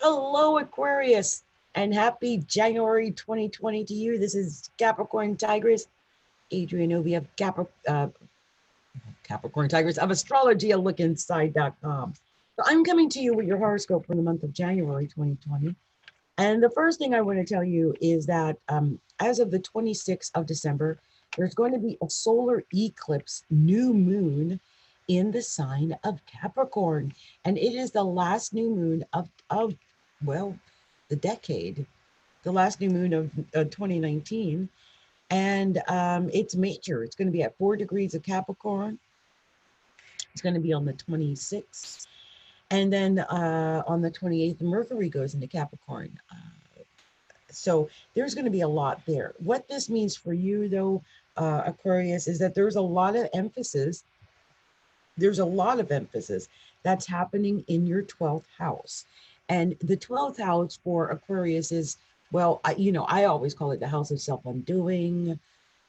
Hello, Aquarius, and happy January 2020 to you. This is Capricorntigress, Adrienne of Capricorntigress of Astrology, a look inside.com. So I'm coming to you with your horoscope for the month of January 2020. And the first thing I want to tell you is that as of the 26th of December, there's going to be a solar eclipse, new moon in the sign of Capricorn. And it is the last new moon of well, the decade, the last new moon of 2019. And it's major. It's going to be at 4 degrees of Capricorn. It's going to be on the 26th. And then on the 28th, Mercury goes into Capricorn. So there's going to be a lot there. What this means for you, though, Aquarius, is that there's a lot of emphasis. There's a lot of emphasis that's happening in your 12th house. And the 12th house for Aquarius is, well, I always call it the house of self-undoing.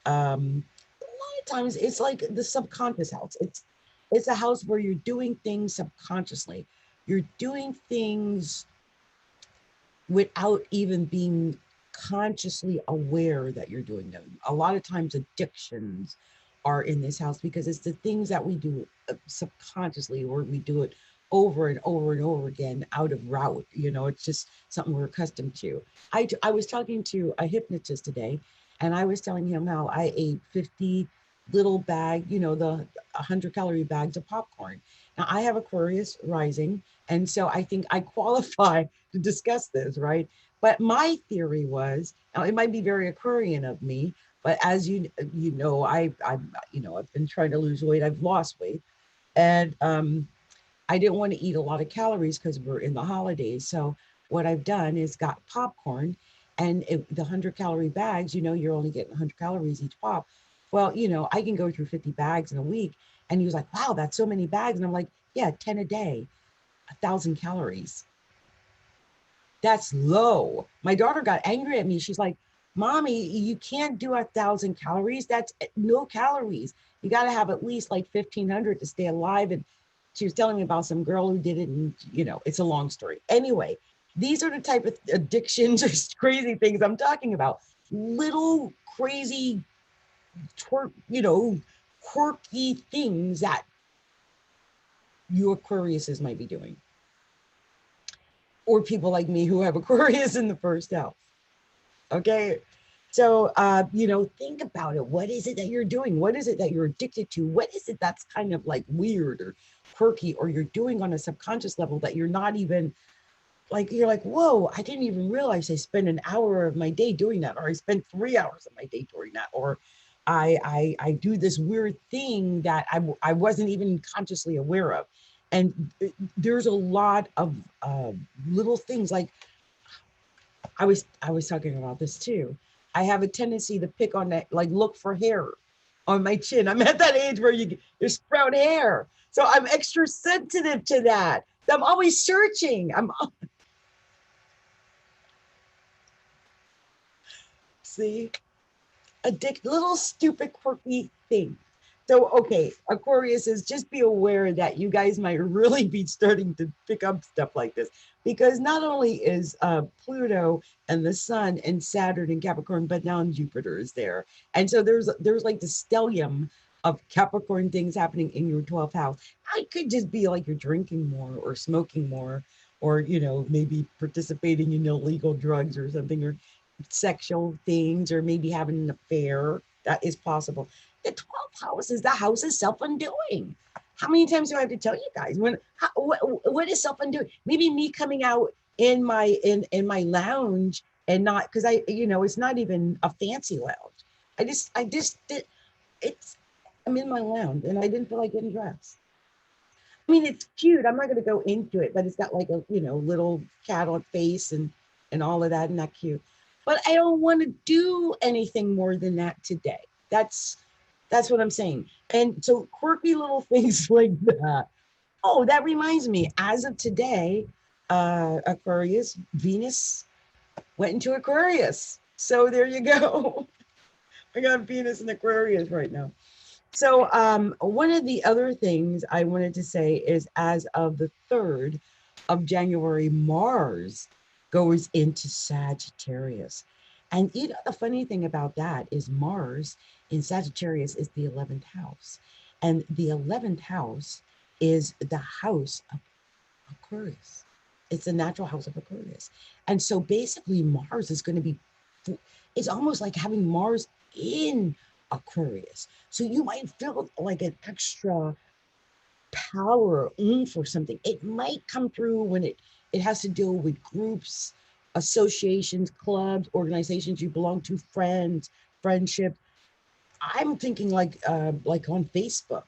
A lot of times it's like the subconscious house. It's a house where you're doing things subconsciously. You're doing things without even being consciously aware that you're doing them. A lot of times addictions are in this house because it's the things that we do subconsciously, or we do it over and over and over again out of route. It's just something we're accustomed to. I was talking to a hypnotist today, and I was telling him how I ate 50 little bag, the 100-calorie bags of popcorn. Now I have Aquarius rising, and so I think I qualify to discuss this, right? But my theory was, now it might be very Aquarian of me, but as you know, I've been trying to lose weight. I've lost weight, and I didn't want to eat a lot of calories because we're in the holidays. So what I've done is got popcorn, and the 100-calorie bags. You're only getting 100 calories each pop. Well, I can go through 50 bags in a week. And he was like, wow, that's so many bags. And I'm like, yeah, 10 a day, 1,000 calories. That's low. My daughter got angry at me. She's like, Mommy, you can't do 1,000 calories. That's no calories. You got to have at least like 1,500 to stay alive. And she was telling me about some girl who did it. And, it's a long story. Anyway, these are the type of addictions or crazy things I'm talking about. Little crazy, quirky things that you Aquariuses might be doing. Or people like me who have Aquarius in the first house. Okay. So, think about it. What is it that you're doing? What is it that you're addicted to? What is it that's kind of like weird or quirky, or you're doing on a subconscious level that you're not even like, you're like, whoa, I didn't even realize I spent an hour of my day doing that, or I spent 3 hours of my day doing that, or I do this weird thing that I wasn't even consciously aware of. And there's a lot of little things. Like I was talking about this too. I have a tendency to pick on that, like look for hair on my chin. I'm at that age where you sprout hair. So I'm extra sensitive to that. I'm always searching. See, little stupid quirky thing. So, okay, Aquarius is, just be aware that you guys might really be starting to pick up stuff like this, because not only is Pluto and the Sun and Saturn and Capricorn, but now Jupiter is there. And so there's like the stellium of Capricorn things happening in your 12th house. It could just be like you're drinking more or smoking more, or, maybe participating in illegal drugs or something, or sexual things, or maybe having an affair. That is possible. The 12th house is the house of self-undoing. How many times do I have to tell you guys? What is self-undoing? Maybe me coming out in my lounge, and not because it's not even a fancy lounge. I just did it's I'm in my lounge and I didn't feel like getting dressed. I mean, it's cute. I'm not going to go into it, but it's got like a little cat on face and all of that, and that cute. But I don't want to do anything more than that today. That's what I'm saying. And so quirky little things like that. Oh, that reminds me, as of today, Aquarius, Venus went into Aquarius. So there you go. I got Venus in Aquarius right now. So one of the other things I wanted to say is, as of the 3rd, of January, Mars goes into Sagittarius. And you know, the funny thing about that is Mars in Sagittarius is the 11th house. And the 11th house is the house of Aquarius. It's the natural house of Aquarius. And so basically, Mars is going to be, it's almost like having Mars in Aquarius. So you might feel like an extra power oomph or something. It might come through when it has to deal with groups, associations, clubs, organizations you belong to, friends, friendship. I'm thinking like on Facebook,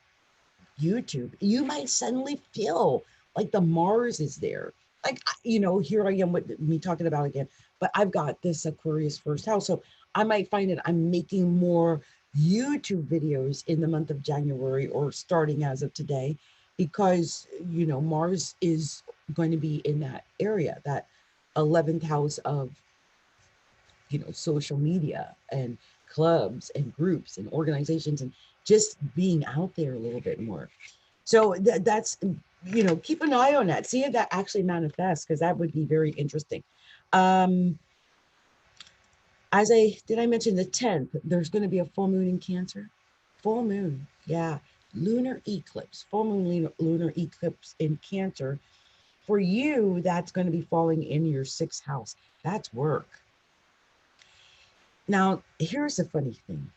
YouTube, you might suddenly feel like the Mars is there. Like, you know, here I am with me talking about again, but I've got this Aquarius first house. So I might find that I'm making more YouTube videos in the month of January or starting as of today, because, you know, Mars is going to be in that area, that 11th house of, you know, social media and clubs and groups and organizations and just being out there a little bit more. So that's, you know, keep an eye on that. See if that actually manifests, because that would be very interesting. Um, did I mention the 10th, there's going to be a full moon in Cancer? Full moon, yeah. Lunar eclipse, full moon lunar eclipse in Cancer. For you, that's going to be falling in your 6th house. That's work. Now, here's the funny thing.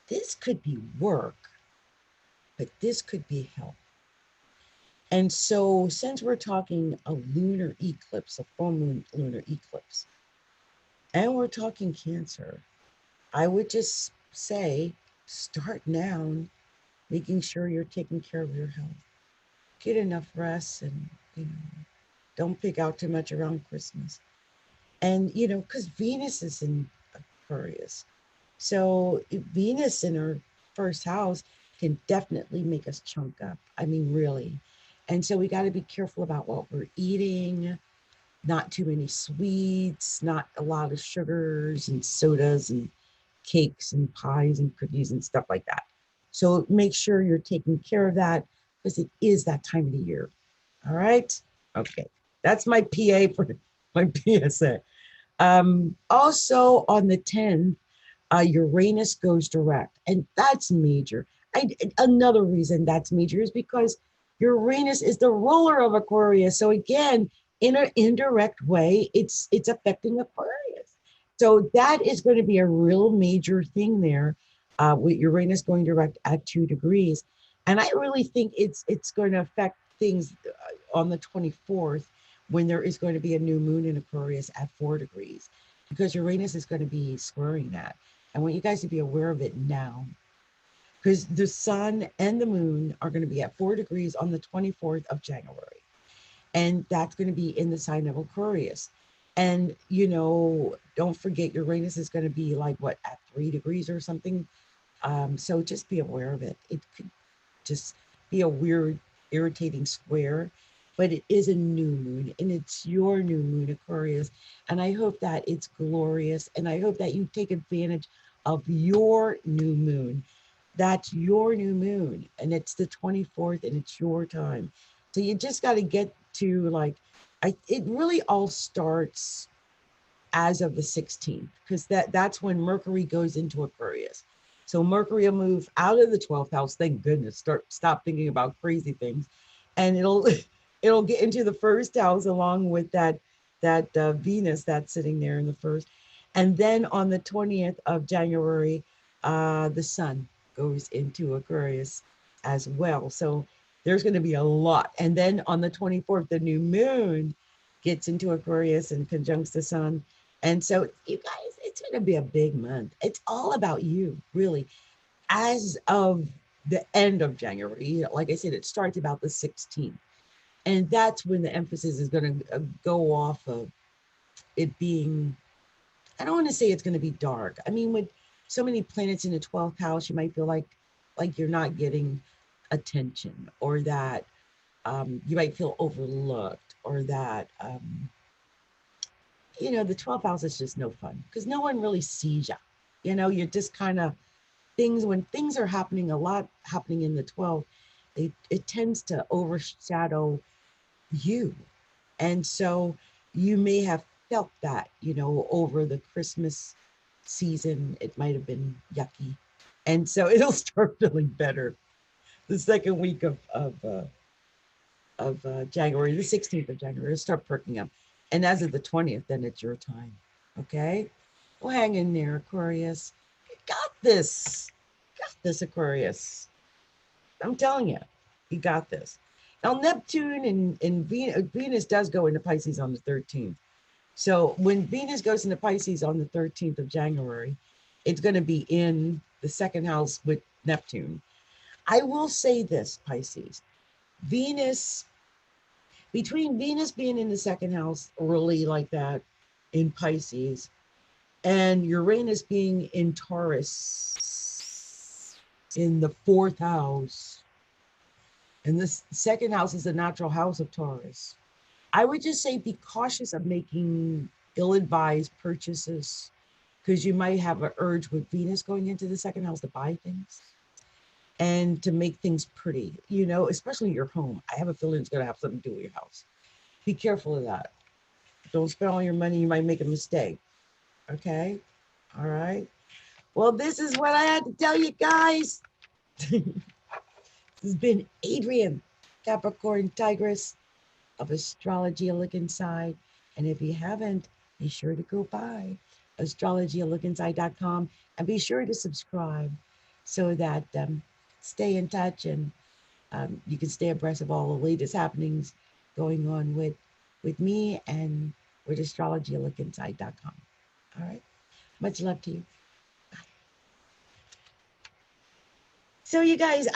This could be work, but this could be health. And so since we're talking a lunar eclipse, a full moon lunar eclipse, and we're talking Cancer, I would just say start now, making sure you're taking care of your health. Get enough rest and, you know, don't pick out too much around Christmas. And, you know, because Venus is in Aquarius. So Venus in her first house can definitely make us chunk up. I mean, really. And so we got to be careful about what we're eating, not too many sweets, not a lot of sugars and sodas and cakes and pies and cookies and stuff like that. So make sure you're taking care of that, because it is that time of the year. All right. Okay. That's my PA for my PSA. Also on the 10th, Uranus goes direct, and that's major. Another reason that's major is because Uranus is the ruler of Aquarius. So again, in an indirect way, it's affecting Aquarius. So that is going to be a real major thing there, with Uranus going direct at 2 degrees. And I really think it's going to affect things on the 24th, when there is going to be a new moon in Aquarius at 4 degrees, because Uranus is going to be squaring that. I want you guys to be aware of it now, because the sun and the moon are going to be at 4 degrees on the 24th of January. And that's going to be in the sign of Aquarius. And, you know, don't forget Uranus is going to be like, what, at 3 degrees or something. So just be aware of it. It could just be a weird, irritating square, but it is a new moon, and it's your new moon, Aquarius. And I hope that it's glorious, and I hope that you take advantage of your new moon. That's your new moon, and it's the 24th, and it's your time. So you just got to get to like, it really all starts as of the 16th, because that's when Mercury goes into Aquarius. So Mercury will move out of the 12th house. Thank goodness. Stop thinking about crazy things, and it'll get into the first house along with that Venus that's sitting there in the first. And then on the 20th of January, the sun goes into Aquarius as well. So there's going to be a lot. And then on the 24th, the new moon gets into Aquarius and conjuncts the sun. And so, you guys, it's going to be a big month. It's all about you, really. As of the end of January, like I said, it starts about the 16th. And that's when the emphasis is going to go off of it being, I don't want to say it's going to be dark. I mean, with so many planets in the 12th house, you might feel like you're not getting attention, or that you might feel overlooked, or that you know, the 12th house is just no fun, because no one really sees you. You know, you're just kind of when things are happening, a lot happening in the 12th, it tends to overshadow you. And so you may have felt that, over the Christmas season, it might have been yucky. And so it'll start feeling better the second week of January, the 16th of January, it'll start perking up. And as of the 20th, then it's your time. Okay? Well, hang in there, Aquarius. You got this. Got this, Aquarius. I'm telling you, you got this. Now, Neptune and Venus does go into Pisces on the 13th. So when Venus goes into Pisces on the 13th of January, it's going to be in the second house with Neptune. I will say this, Pisces. Venus, between Venus being in the second house early like that in Pisces and Uranus being in Taurus in the fourth house, and this second house is the natural house of Taurus, I would just say be cautious of making ill-advised purchases because you might have an urge with Venus going into the second house to buy things and to make things pretty, especially your home. I have a feeling it's going to have something to do with your house. Be careful of that. Don't spend all your money. You might make a mistake. Okay? All right. Well, this is what I had to tell you guys. This has been Adrienne, Capricorntigress of Astrology, a look inside. And if you haven't, be sure to go by astrologyalookinside.com and be sure to subscribe so that stay in touch and you can stay abreast of all the latest happenings going on with me and with astrologyalookinside.com. All right. Much love to you. Bye. So you guys,